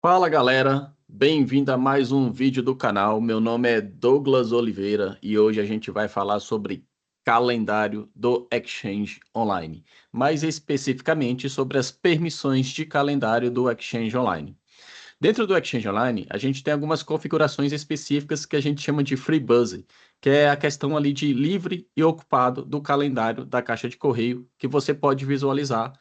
Fala galera, bem-vindo a mais um vídeo do canal. Meu nome é Douglas Oliveira e hoje a gente vai falar sobre calendário do Exchange Online, mais especificamente sobre as permissões de calendário do Exchange Online. Dentro do Exchange Online, a gente tem algumas configurações específicas que a gente chama de FreeBSD, que é a questão ali de livre e ocupado do calendário da caixa de correio que você pode visualizar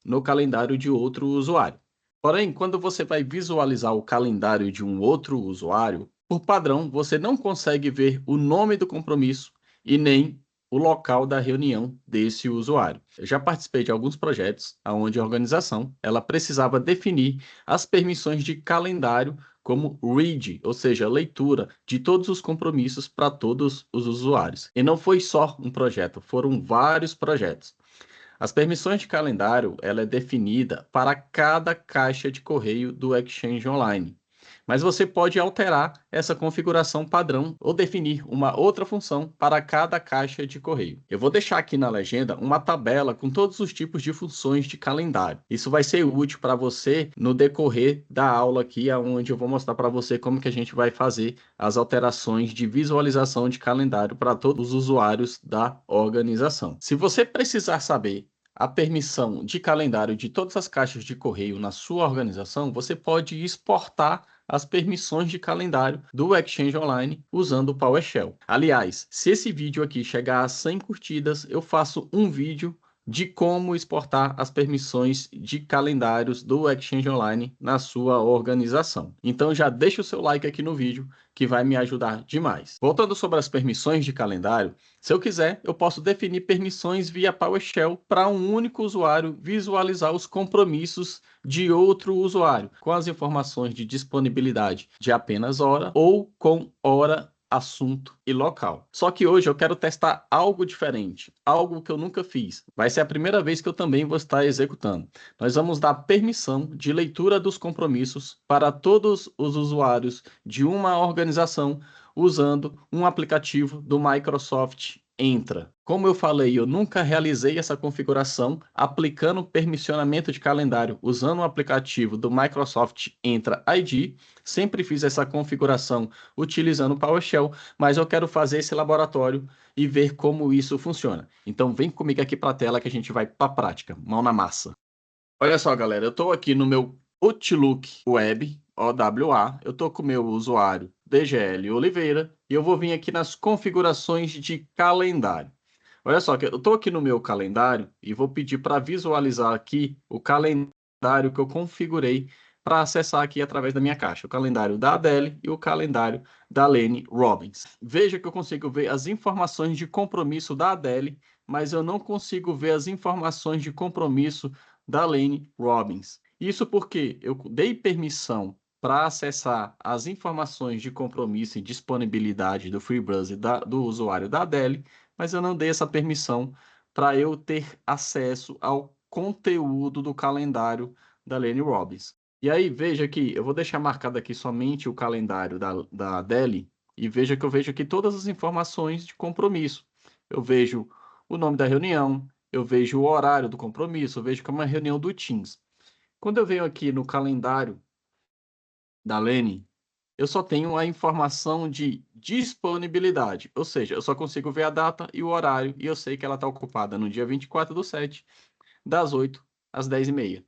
no calendário de outro usuário. Porém, quando você vai visualizar o calendário de um outro usuário, por padrão, você não consegue ver o nome do compromisso e nem o local da reunião desse usuário. Eu já participei de alguns projetos onde a organização ela precisava definir as permissões de calendário como read, ou seja, leitura de todos os compromissos para todos os usuários. E não foi só um projeto, foram vários projetos. As permissões de calendário, ela é definida para cada caixa de correio do Exchange Online. Mas você pode alterar essa configuração padrão ou definir uma outra função para cada caixa de correio. Eu vou deixar aqui na legenda uma tabela com todos os tipos de funções de calendário. Isso vai ser útil para você no decorrer da aula aqui, onde eu vou mostrar para você como que a gente vai fazer as alterações de visualização de calendário para todos os usuários da organização. Se você precisar saber a permissão de calendário de todas as caixas de correio na sua organização, você pode exportar as permissões de calendário do Exchange Online usando o PowerShell. Aliás, se esse vídeo aqui chegar a 100 curtidas, eu faço um vídeo de como exportar as permissões de calendários do Exchange Online na sua organização. Então já deixa o seu like aqui no vídeo, que vai me ajudar demais. Voltando sobre as permissões de calendário, se eu quiser, eu posso definir permissões via PowerShell para um único usuário visualizar os compromissos de outro usuário, com as informações de disponibilidade de apenas hora ou com hora, assunto e local. Só que hoje eu quero testar algo diferente, algo que eu nunca fiz. Vai ser a primeira vez que eu também vou estar executando. Nós vamos dar permissão de leitura dos compromissos para todos os usuários de uma organização usando um aplicativo do Microsoft Entra. Como eu falei, eu nunca realizei essa configuração aplicando permissionamento de calendário usando o aplicativo do Microsoft Entra ID. Sempre fiz essa configuração utilizando o PowerShell, mas eu quero fazer esse laboratório e ver como isso funciona. Então vem comigo aqui para a tela que a gente vai para a prática, mão na massa. Olha só, galera, eu estou aqui no meu Outlook Web, OWA, eu estou com o meu usuário DGL Oliveira e eu vou vir aqui nas configurações de calendário. Olha só, eu estou aqui no meu calendário e vou pedir para visualizar aqui o calendário que eu configurei para acessar aqui através da minha caixa, o calendário da Adele e o calendário da Lene Robbins. Veja que eu consigo ver as informações de compromisso da Adele, mas eu não consigo ver as informações de compromisso da Lene Robbins. Isso porque eu dei permissão para acessar as informações de compromisso e disponibilidade do FreeBSD do usuário da Adele, mas eu não dei essa permissão para eu ter acesso ao conteúdo do calendário da Lene Robbins. E aí, veja que eu vou deixar marcado aqui somente o calendário da Adele e veja que eu vejo aqui todas as informações de compromisso. Eu vejo o nome da reunião, eu vejo o horário do compromisso, eu vejo que é uma reunião do Teams. Quando eu venho aqui no calendário da Lene, eu só tenho a informação de disponibilidade, ou seja, eu só consigo ver a data e o horário, e eu sei que ela está ocupada no dia 24/7, das 8 às 10h30.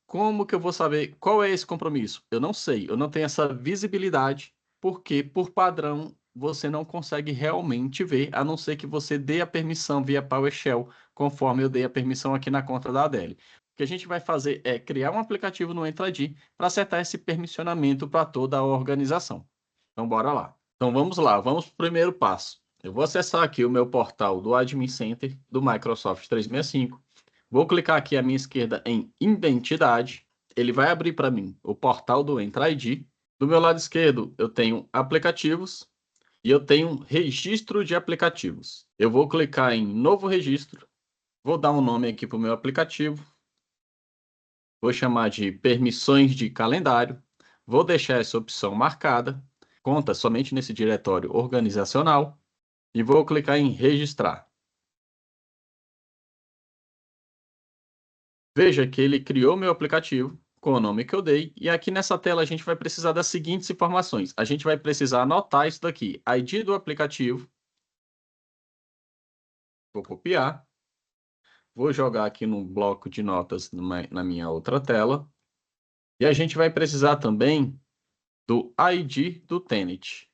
Como que eu vou saber qual é esse compromisso? Eu não sei, eu não tenho essa visibilidade, porque, por padrão, você não consegue realmente ver, a não ser que você dê a permissão via PowerShell, conforme eu dei a permissão aqui na conta da Adele. O que a gente vai fazer é criar um aplicativo no EntraID para acertar esse permissionamento para toda a organização. Então, bora lá. Então, vamos lá, vamos para o primeiro passo. Eu vou acessar aqui o meu portal do Admin Center do Microsoft 365. Vou clicar aqui à minha esquerda em Identidade. Ele vai abrir para mim o portal do Entra ID. Do meu lado esquerdo, eu tenho Aplicativos e eu tenho Registro de Aplicativos. Eu vou clicar em Novo Registro. Vou dar um nome aqui para o meu aplicativo. Vou chamar de Permissões de Calendário. Vou deixar essa opção marcada. Conta somente nesse diretório organizacional. E vou clicar em Registrar. Veja que ele criou meu aplicativo com o nome que eu dei. E aqui nessa tela a gente vai precisar das seguintes informações. A gente vai precisar anotar isso daqui. ID do aplicativo. Vou copiar. Vou jogar aqui no bloco de notas na minha outra tela. E a gente vai precisar também do ID do tenant.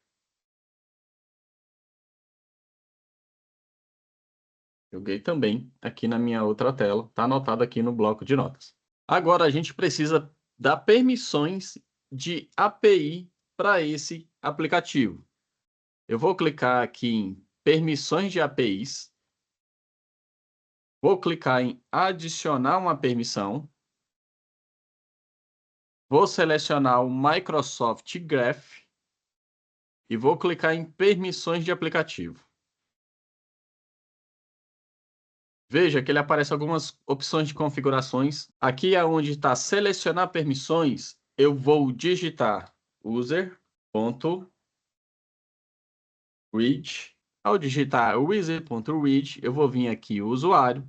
Joguei também aqui na minha outra tela. Está anotado aqui no bloco de notas. Agora a gente precisa dar permissões de API para esse aplicativo. Eu vou clicar aqui em permissões de APIs. Vou clicar em adicionar uma permissão. Vou selecionar o Microsoft Graph e vou clicar em permissões de aplicativo. Veja que ele aparece algumas opções de configurações. Aqui é onde está selecionar permissões, eu vou digitar user.read. Ao digitar user.read, eu vou vir aqui o usuário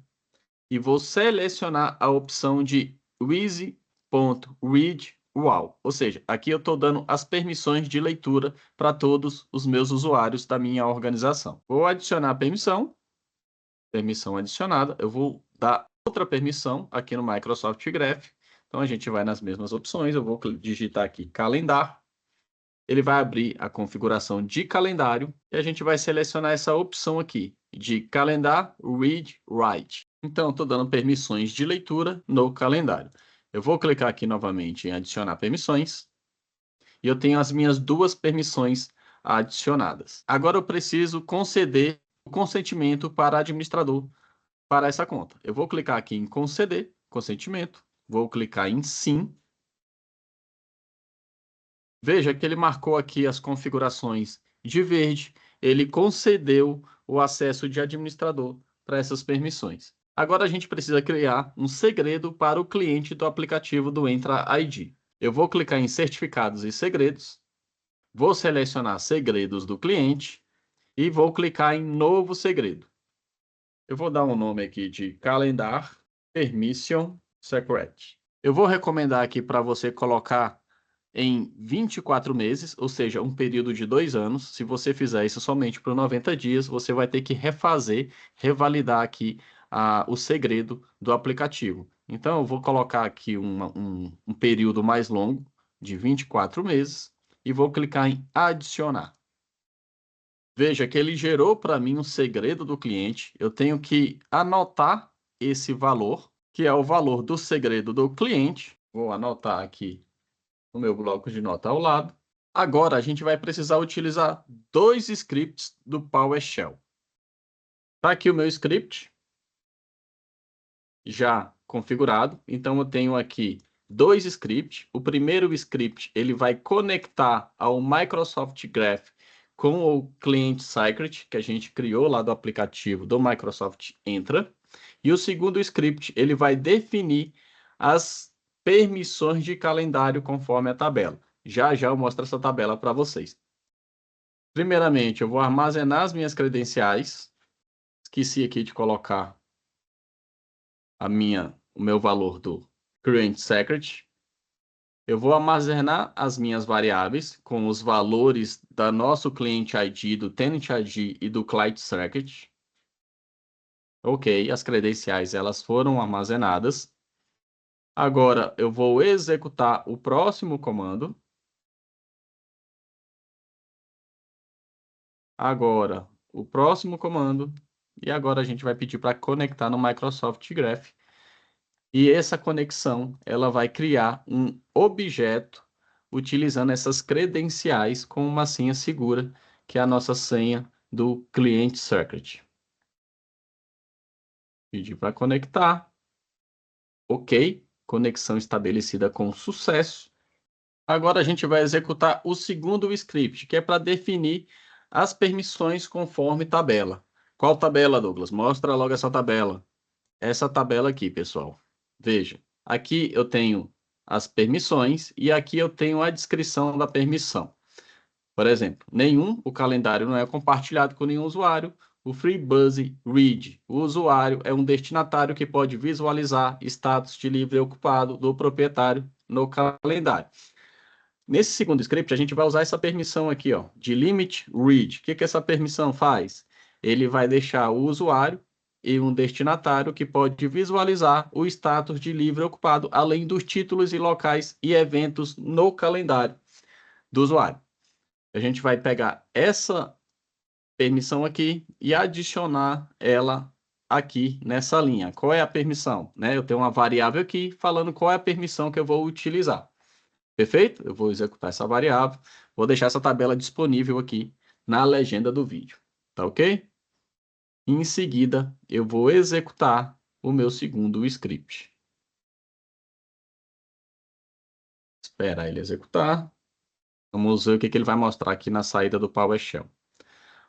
e vou selecionar a opção de user.read UAL. Ou seja, aqui eu estou dando as permissões de leitura para todos os meus usuários da minha organização. Vou adicionar a permissão adicionada. Eu vou dar outra permissão aqui no Microsoft Graph. Então, a gente vai nas mesmas opções. Eu vou digitar aqui calendário. Ele vai abrir a configuração de calendário e a gente vai selecionar essa opção aqui de calendar, read, write. Então, estou dando permissões de leitura no calendário. Eu vou clicar aqui novamente em adicionar permissões e eu tenho as minhas duas permissões adicionadas. Agora eu preciso conceder o consentimento para administrador para essa conta. Eu vou clicar aqui em conceder consentimento, vou clicar em sim. Veja que ele marcou aqui as configurações de verde, ele concedeu o acesso de administrador para essas permissões. Agora a gente precisa criar um segredo para o cliente do aplicativo do Entra ID. Eu vou clicar em certificados e segredos, vou selecionar segredos do cliente e vou clicar em novo segredo. Eu vou dar um nome aqui de Calendar Permission Secret. Eu vou recomendar aqui para você colocar em 24 meses, ou seja, um período de 2 anos. Se você fizer isso somente por 90 dias, você vai ter que revalidar aqui o segredo do aplicativo. Então, eu vou colocar aqui um período mais longo, de 24 meses, e vou clicar em adicionar. Veja que ele gerou para mim um segredo do cliente. Eu tenho que anotar esse valor, que é o valor do segredo do cliente. Vou anotar aqui no meu bloco de nota ao lado. Agora, a gente vai precisar utilizar 2 scripts do PowerShell. Está aqui o meu script, já configurado. Então, eu tenho aqui 2 scripts. O primeiro script ele vai conectar ao Microsoft Graph com o cliente Secret, que a gente criou lá do aplicativo do Microsoft Entra. E o segundo script, ele vai definir as permissões de calendário conforme a tabela. Já já eu mostro essa tabela para vocês. Primeiramente, eu vou armazenar as minhas credenciais. Esqueci aqui de colocar o meu valor do Client Secret. Eu vou armazenar as minhas variáveis com os valores da nosso cliente ID, do tenant ID e do client secret. Ok, as credenciais elas foram armazenadas. Agora eu vou executar o próximo comando. Agora o próximo comando. E agora a gente vai pedir para conectar no Microsoft Graph. E essa conexão ela vai criar um objeto utilizando essas credenciais com uma senha segura, que é a nossa senha do Client Secret. Pedir para conectar. Ok, conexão estabelecida com sucesso. Agora a gente vai executar o segundo script, que é para definir as permissões conforme tabela. Qual tabela, Douglas? Mostra logo essa tabela. Essa tabela aqui, pessoal. Veja, aqui eu tenho as permissões e aqui eu tenho a descrição da permissão. Por exemplo, o calendário não é compartilhado com nenhum usuário. O FreeBSD Read, o usuário é um destinatário que pode visualizar status de livre ocupado do proprietário no calendário. Nesse segundo script, a gente vai usar essa permissão aqui, ó, de limit read. O que que essa permissão faz? Ele vai deixar o usuário e um destinatário que pode visualizar o status de livre ocupado, além dos títulos e locais e eventos no calendário do usuário. A gente vai pegar essa permissão aqui e adicionar ela aqui nessa linha. Qual é a permissão? Né? Eu tenho uma variável aqui falando qual é a permissão que eu vou utilizar. Perfeito? Eu vou executar essa variável, vou deixar essa tabela disponível aqui na legenda do vídeo. Tá ok? Em seguida, eu vou executar o meu segundo script. Espera ele executar. Vamos ver o que ele vai mostrar aqui na saída do PowerShell.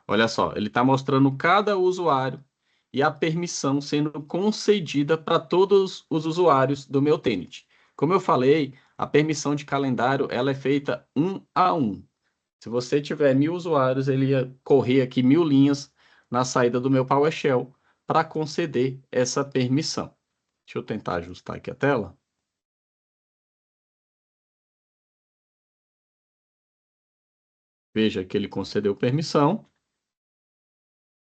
Olha só, ele está mostrando cada usuário e a permissão sendo concedida para todos os usuários do meu tenant. Como eu falei, a permissão de calendário ela é feita 1 a 1. Se você tiver 1000 usuários, ele ia correr aqui 1000 linhas na saída do meu PowerShell para conceder essa permissão. Deixa eu tentar ajustar aqui a tela. Veja que ele concedeu permissão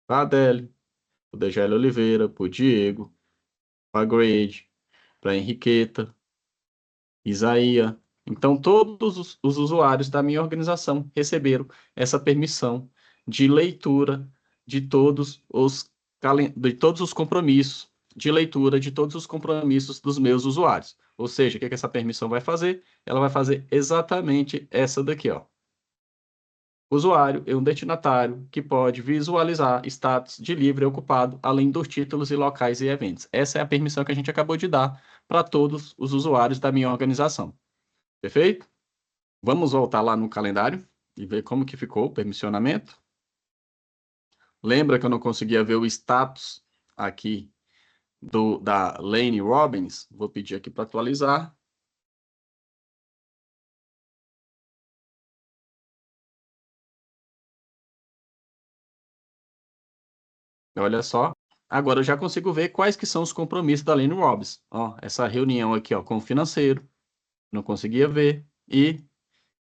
para a Adele, para o Degélio Oliveira, para o Diego, para a Grade, para a Henriqueta, Isaías. Então, todos os usuários da minha organização receberam essa permissão de leitura de todos os compromissos, de leitura de todos os compromissos dos meus usuários. Ou seja, o que essa permissão vai fazer? Ela vai fazer exatamente essa daqui, ó. Usuário é um destinatário que pode visualizar status de livre ocupado, além dos títulos e locais e eventos. Essa é a permissão que a gente acabou de dar para todos os usuários da minha organização. Perfeito? Vamos voltar lá no calendário e ver como que ficou o permissionamento. Lembra que eu não conseguia ver o status aqui da Lane Robbins? Vou pedir aqui para atualizar. Olha só. Agora eu já consigo ver quais que são os compromissos da Lane Robbins. Ó, essa reunião aqui, ó, com o financeiro. Não conseguia ver. E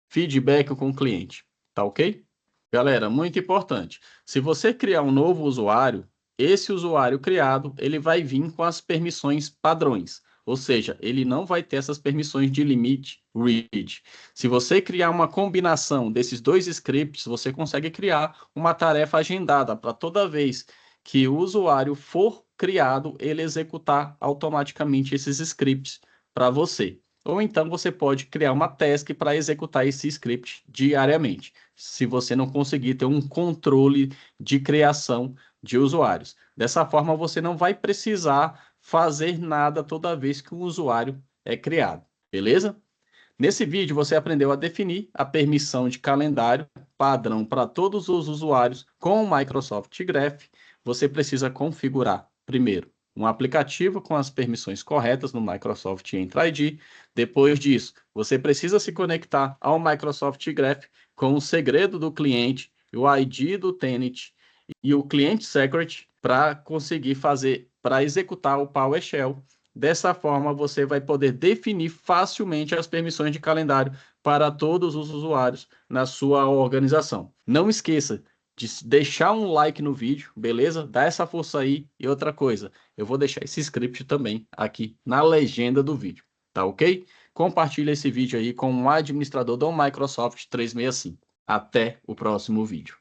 feedback com o cliente. Tá ok? Galera, muito importante. Se você criar um novo usuário, esse usuário criado, ele vai vir com as permissões padrões. Ou seja, ele não vai ter essas permissões de limit read. Se você criar uma combinação desses dois scripts, você consegue criar uma tarefa agendada para toda vez que o usuário for criado, ele executar automaticamente esses scripts para você. Ou então você pode criar uma task para executar esse script diariamente, se você não conseguir ter um controle de criação de usuários. Dessa forma, você não vai precisar fazer nada toda vez que um usuário é criado, beleza? Nesse vídeo, você aprendeu a definir a permissão de calendário padrão para todos os usuários com o Microsoft Graph. Você precisa configurar, primeiro, um aplicativo com as permissões corretas no Microsoft Entra ID. Depois disso, você precisa se conectar ao Microsoft Graph com o segredo do cliente, o ID do tenant e o client secret para conseguir para executar o PowerShell. Dessa forma, você vai poder definir facilmente as permissões de calendário para todos os usuários na sua organização. Não esqueça de deixar um like no vídeo, beleza? Dá essa força aí. E outra coisa, eu vou deixar esse script também aqui na legenda do vídeo, tá ok? Compartilha esse vídeo aí com um administrador do Microsoft 365. Até o próximo vídeo.